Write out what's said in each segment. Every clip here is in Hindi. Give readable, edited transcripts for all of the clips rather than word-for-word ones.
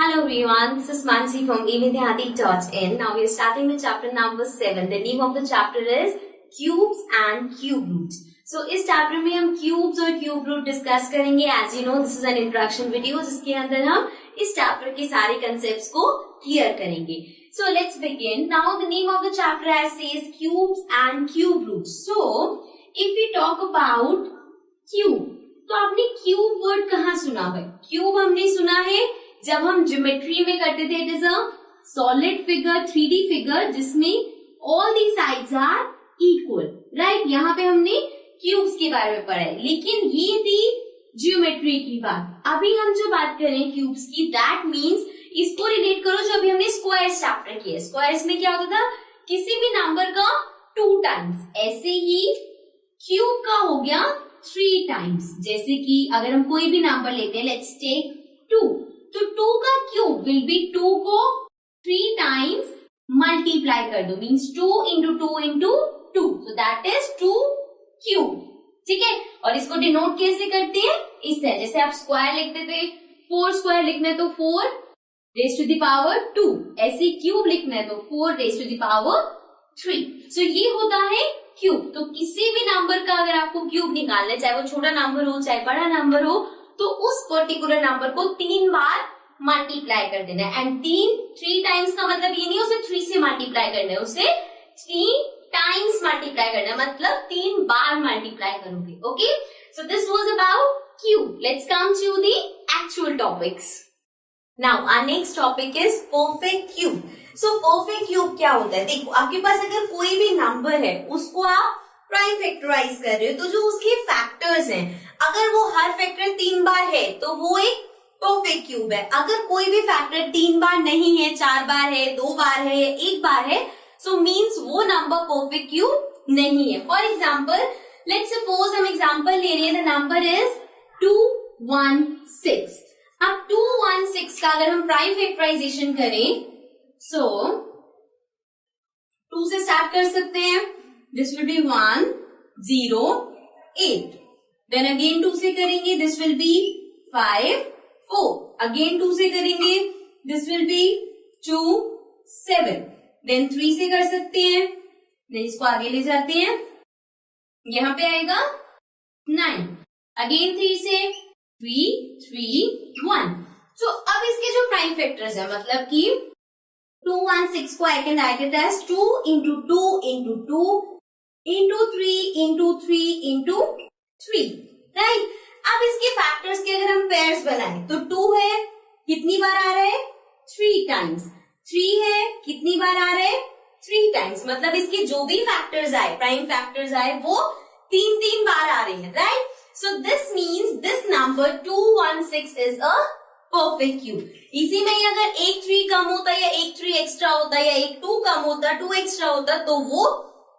Hello everyone, this is Mansi from evidyati.in. Now we are starting with chapter number 7. The name of the chapter is Cubes and Cube Roots. So इस chapter में हम cubes और cube root discuss करेंगे. As you know, this is an introduction video जिसके अंदर हम इस chapter के सारे concepts को clear करेंगे. So let's begin. Now the name of the chapter as says cubes and cube roots. So if we talk about cube, तो आपने cube word कहाँ सुना है? Cube हमने सुना है जब हम ज्योमेट्री में करते थे. It is a solid figure, 3D figure जिसमें all the sides are equal, right. यहाँ पे हमने क्यूब्स के बारे में पढ़ा है, लेकिन ये थी ज्योमेट्री की बात. अभी हम जो बात करें क्यूब्स की, दैट मीन्स इसको रिलेट करो जो अभी हमने स्क्वायर्स चैप्टर किया. स्क्वायर्स में क्या होता था, किसी भी नंबर का 2 टाइम्स, ऐसे ही क्यूब का हो गया 3 टाइम्स. जैसे कि अगर हम कोई भी नंबर लेते हैं, लेट्स टेक 2, तो 2 का क्यूब विल बी 2 को 3 टाइम्स मल्टीप्लाई कर दो, means 2 into 2 into 2, so that is 2 cube. ठीक है, और इसको डिनोट कैसे करते हैं, इससे. जैसे आप स्क्वायर लिखते थे, 4 स्क्वायर लिखना है तो 4 रेज टू द पावर 2, ऐसे क्यूब लिखना है तो 4 रेज टू द पावर 3. सो ये होता है क्यूब. तो किसी भी नंबर का अगर आपको क्यूब निकालना है, चाहे वो छोटा नंबर हो चाहे बड़ा नंबर हो, तो उस पर्टिकुलर नंबर को 3 बार मल्टीप्लाई कर देना है. एंड 3 टाइम्स का मतलब ये नहीं उसे 3 से मल्टीप्लाई करना है, उसे 3 टाइम्स मल्टीप्लाई करना है, मतलब 3 बार मल्टीप्लाई करोगे. Okay, so this was about cube. Let's come to the actual topics. Now our next topic is perfect cube. So perfect cube क्या होता है? देखो, आपके पास अगर कोई भी नंबर है, उसको आप प्राइम फैक्टराइज कर रहे हो, तो जो उसके फैक्टर्स हैं, अगर वो हर फैक्टर 3 बार है तो वो एक परफेक्ट क्यूब है. अगर कोई भी फैक्टर 3 बार नहीं है, 4 बार है, 2 बार है या 1 बार है, सो मीन्स वो नंबर परफेक्ट क्यूब नहीं है. फॉर एग्जाम्पल, लेट्स सपोज हम एग्जाम्पल ले रहे हैं, द नंबर इज 216. अब 216 का अगर हम प्राइम फैक्टराइजेशन करें, सो 2 से स्टार्ट कर सकते हैं. This will be 1, 0, 8. Then again 2 से करेंगे, this will be 5, 4. Again 2 से करेंगे, this will be 2, 7. Then 3 से कर सकते हैं, then इसको आगे ले जाते हैं, यहाँ पे आएगा 9. Again 3 से 3, 3, 1. So अब इसके जो प्राइम फैक्टर्स है, मतलब कि 216 को I can write it as 2 into 2 into 2 into 3 into 3 into 3, right. अब इसके फैक्टर्स के अगर हम पेयर्स बनाएं, तो 2 है, कितनी बार आ रहा है, 3 टाइम्स. 3 है, कितनी बार आ रहा है, 3 टाइम्स. मतलब इसके जो भी फैक्टर्स आए, प्राइम फैक्टर्स आए, वो 3 बार आ रहे हैं, right. So this means this number 216 is a perfect cube. इसी में ही अगर एक 3 कम होता या एक 3 एक्स्ट्रा होता या एक 2 कम होता, 2 एक्स्ट्रा होता, तो वो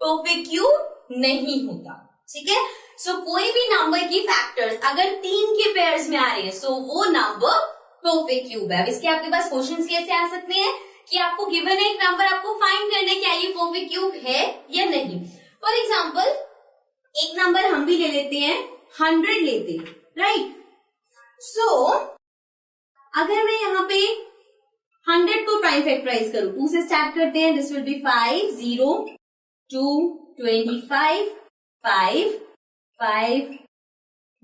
परफेक्ट क्यूब नहीं होता. ठीक है, सो कोई भी नंबर की फैक्टर्स अगर 3 के पेयर्स में आ रहे हैं, सो वो नंबर परफेक्ट क्यूब है. अब इसके आपके पास क्वेश्चंस कैसे आ सकते हैं कि आपको गिवन एक नंबर, आपको फाइंड करना है क्या ये परफेक्ट क्यूब है या नहीं. फॉर एग्जाम्पल, एक नंबर हम भी ले लेते हैं, 100 लेते हैं, राइट. सो अगर मैं यहाँ पे 100 को प्राइम फैक्टराइज करूं, 2 से स्टार्ट करते हैं, दिस विल बी 5, 0, 2, 25, 5, 5,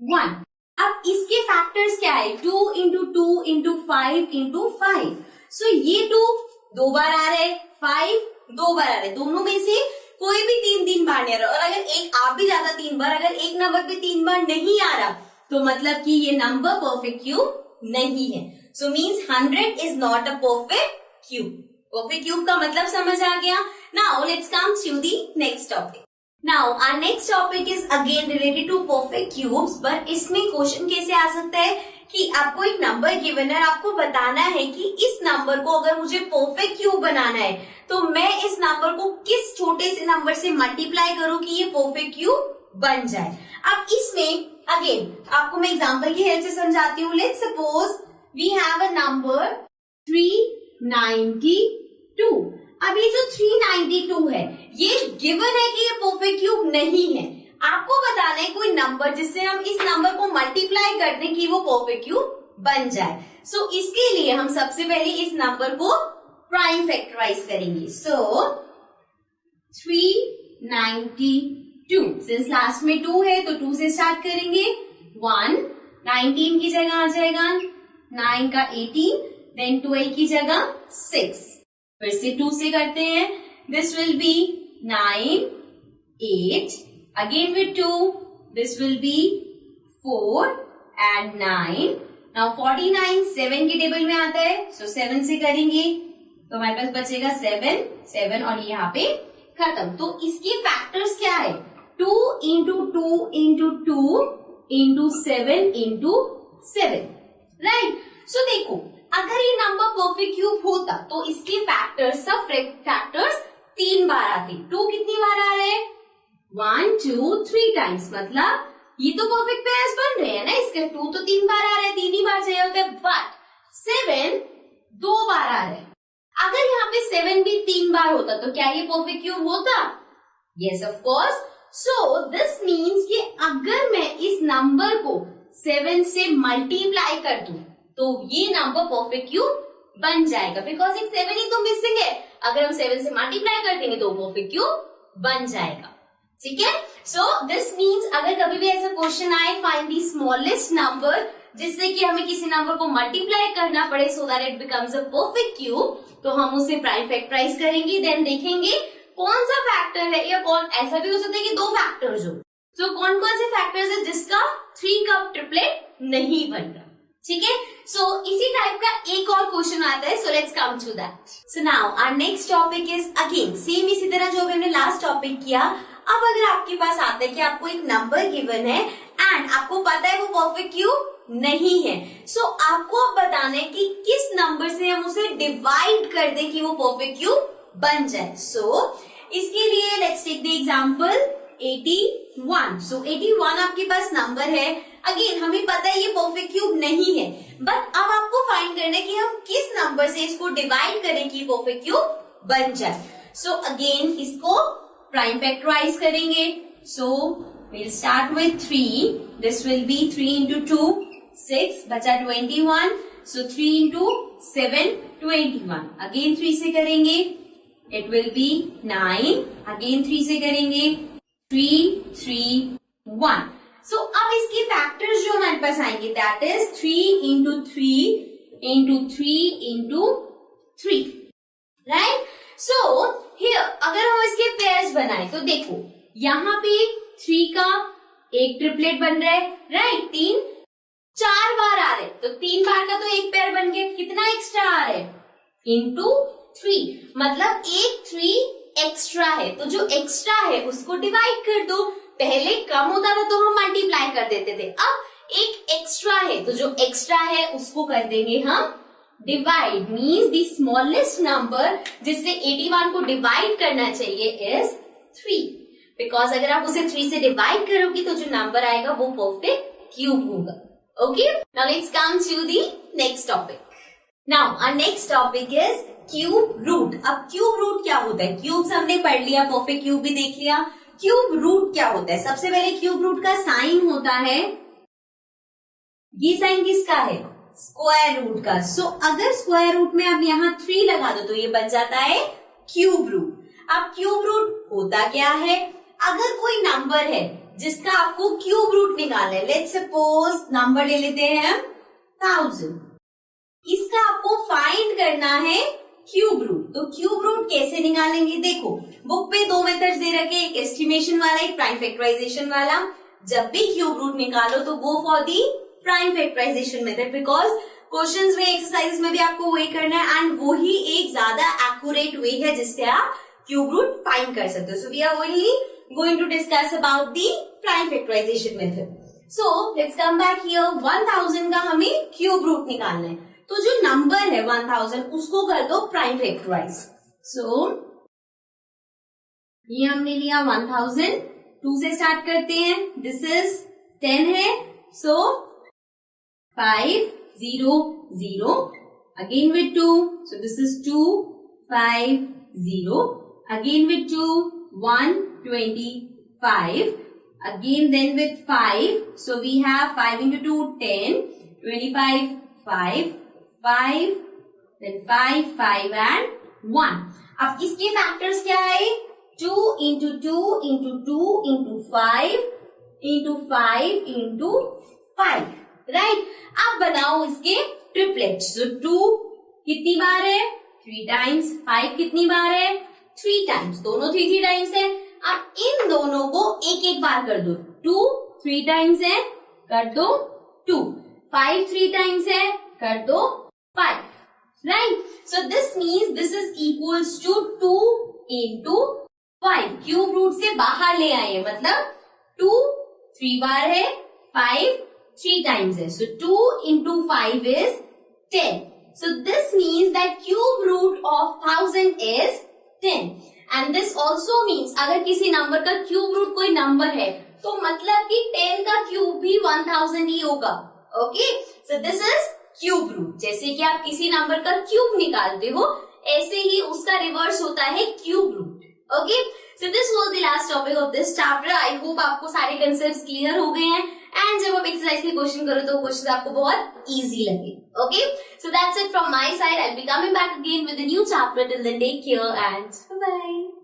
1. अब इसके फैक्टर्स क्या है, 2 इंटू 2 इंटू 5 इंटू 5. सो ये 2 2 बार आ रहे, 5 2 बार आ रहे, दोनों में से कोई भी 3 बार नहीं आ रहा. और अगर एक आप भी ज्यादा 3 बार, अगर एक नंबर पे 3 बार नहीं आ रहा, तो मतलब कि ये नंबर परफेक्ट क्यूब नहीं है. So means 100 is not a perfect cube. Perfect cube का मतलब समझ आ गया. Now let's come to the next topic. Now our next topic is again related to perfect cubes, but इसमें क्वेश्चन कैसे आ सकता है कि आपको एक नंबर गिवन है, आपको बताना है कि इस नंबर को अगर मुझे परफेक्ट क्यूब बनाना है, तो मैं इस नंबर को किस छोटे से नंबर से मल्टीप्लाई करूं कि ये परफेक्ट क्यूब बन जाए. अब इसमें अगेन आपको मैं एग्जांपल की हेल्प से समझाती हूँ. Let's suppose we have a number 392. अब ये जो 392 है, ये गिवन है कि ये परफेक्ट क्यूब नहीं है. आपको बताना है कोई नंबर जिससे हम इस नंबर को मल्टीप्लाई कर दें कि वो परफेक्ट क्यूब बन जाए। सो इसके लिए हम सबसे पहले इस नंबर को प्राइम फैक्टराइज करेंगे। सो 392, सिंस लास्ट में 2 है तो 2 से स्टार्ट करेंगे। 1, 19 की जगह आ जाएगा 9 का 18, देन 12 की जगह 6, फिर से 2 से करते हैं। This will be 9, 8, again with 2, this will be 4 and 9। Now 49 7 के टेबल में आता है, सो 7 से करेंगे तो हमारे पास बचेगा 7, 7 और यहाँ पे खत्म। तो इसके फैक्टर्स क्या है? 2 into 2 into 2 into 7 into 7, right. So देखो, अगर ये नंबर परफेक्ट क्यूब होता तो इसके फैक्टर्स, सब फैक्टर्स 3 बार आते। 2 कितनी बार आ रहे हैं? 1 2 3 टाइम्स, मतलब ये तो परफेक्ट पेयर्स बन रहे हैं ना। इसके 2 तो 3 बार आ रहे हैं, 3 ही बार चाहिए होता है, बट 7 2 बार आ रहे हैं। अगर यहाँ पे 7 भी 3 बार होता तो क्या ये परफेक्ट क्यूब होता? Yes of course. So this means कि अगर मैं इस नंबर को 7 से मल्टीप्लाई कर दूं तो ये नंबर परफेक्ट क्यूब बन जाएगा, बिकॉज एक 7 ही तो मिसिंग है। अगर हम 7 से मल्टीप्लाई कर देंगे तो परफेक्ट क्यूब बन जाएगा, ठीक है। सो दिस मीन्स अगर कभी भी ऐसा क्वेश्चन आए, फाइंड द स्मॉलेस्ट नंबर, जिससे कि हमें किसी नंबर को मल्टीप्लाई करना पड़े so that it becomes a perfect cube, तो हम उसे प्राइम फैक्टराइज करेंगे। देन देखेंगे कौन सा फैक्टर है, या कौन, ऐसा भी हो सकता है कि 2 फैक्टर्स हो, तो कौन कौन से फैक्टर्स है जिसका 3 का ट्रिपलेट नहीं बन रहा, ठीक है। सो इसी टाइप का एक और क्वेश्चन आता है, so let's come to that. So now our next topic is again same, इसी तरह जो हमने लास्ट टॉपिक किया। अब अगर आपके पास आता है कि आपको एक नंबर गिवन है एंड आपको पता है वो परफेक्ट क्यूब नहीं है, सो आपको अब बताना है कि किस नंबर से हम उसे डिवाइड कर दें कि वो परफेक्ट क्यूब बन जाए। सो इसके लिए लेट्स टेक द एग्जांपल 81। सो 81 आपके पास नंबर है। अगेन हमें पता है ये परफेक्ट क्यूब नहीं है, बट अब आपको फाइंड करना है कि हम किस नंबर से इसको डिवाइड करें कि परफेक्ट क्यूब बन जाए। सो अगेन इसको प्राइम फैक्टराइज करेंगे। सो we'll start with 3. This will be 3 into 2, 6, बचा 21. So 3 into 7, 21. Again 3 से करेंगे, it will be 9. Again 3 से करेंगे, 3, 3, 1. So अब इसके फैक्टर्स जो हमारे पास आएंगे, that is 3 into 3 into 3 into 3. Right? So here अगर हम इसके पेयर्स बनाए तो देखो यहाँ पे 3 का एक ट्रिपलेट बन रहा है, राइट। 3 4 बार आ रहे, तो 3 बार का तो एक पेयर बन गया, कितना एक्स्ट्रा आ रहा है? इंटू 3, मतलब एक 3 एक्स्ट्रा है, तो जो एक्स्ट्रा है उसको डिवाइड कर दो। पहले कम होता था तो हम मल्टीप्लाई कर देते थे, अब एक एक्स्ट्रा है तो जो एक्स्ट्रा है उसको कर देंगे हम divide. Means the smallest number जिससे 81 को डिवाइड करना चाहिए इज 3, बिकॉज अगर आप उसे 3 से डिवाइड करोगे तो जो नंबर आएगा वो परफेक्ट क्यूब होगा। Okay, now let's come to the next topic. Now our next topic is cube root. अब क्यूब रूट क्या होता है? क्यूब्स हमने पढ़ लिया, परफेक्ट क्यूब भी देख लिया। क्यूब रूट क्या होता है? सबसे पहले क्यूब रूट का साइन होता है, ये साइन किसका है? स्क्वायर रूट का। सो अगर स्क्वायर रूट में आप यहाँ 3 लगा दो तो ये बन जाता है क्यूब रूट। अब क्यूब रूट होता क्या है? अगर कोई नंबर है जिसका आपको क्यूब रूट निकालना है, लेट्स सपोज नंबर ले लेते हैं हम 1000, इसका आपको फाइंड करना है क्यूब रूट। तो क्यूब रूट कैसे निकालेंगे? देखो बुक पे 2 मेथड्स दे रखे, एक एस्टिमेशन वाला, एक प्राइम फैक्टराइजेशन वाला। जब भी क्यूब रूट निकालो तो go for the prime factorization method, because questions में, एक्सरसाइज में भी आपको वही करना है एंड वो ही एक ज्यादा एक्यूरेट वे है जिससे आप क्यूब रूट फाइंड कर सकते हो। So we are only going to discuss about the prime factorization method. So let's come back here. 1000 का हमें क्यूब रूट निकालना है, तो जो नंबर है 1000 उसको कर दो प्राइम फैक्टराइज। सो ये हमने लिया 1000, 2 से स्टार्ट करते हैं, दिस इज 10 है, सो 5 0 0, again with 2, so this is 2 5 0, again with 2 1 25, again then with 5, so we have 5 into 2 10, 25 5, 5, then 5, 5 and 1. अब इसके फैक्टर्स क्या आए? 2 into 2 into 2 into 5 into 5 into 5, right? अब बनाओ इसके ट्रिपलेट्स. So 2 कितनी बार है? 3 times. 5 कितनी बार है? 3 times. दोनों 3 टाइम्स है. अब इन दोनों को एक एक बार कर दो. 2 3 टाइम्स है, कर दो 2. 5 3 टाइम्स है, कर दो 5. Right? So this means this is equals to 2 into 5. Cube root से बाहर ले आए, मतलब 2 3 बार है, 5 3 टाइम्स है. सो 2 into 5 is 10. So this means that cube root of 1000 is 10. And this also means अगर किसी नंबर का क्यूब रूट कोई नंबर है तो मतलब कि 10 का क्यूब भी 1000 ही होगा. Okay, so this is cube root. जैसे कि आप किसी नंबर का क्यूब निकालते हो, ऐसे ही उसका रिवर्स होता है cube root. Okay, so this was the last topic of this chapter. I hope आपको सारे कंसेप्ट्स क्लियर हो गए हैं. एंड जब आप एक्सरसाइज के क्वेश्चन करो तो क्वेश्चन आपको बहुत इजी लगे. Okay, so that's it from my side. I will be coming back again with a new chapter. Till then take care and bye bye.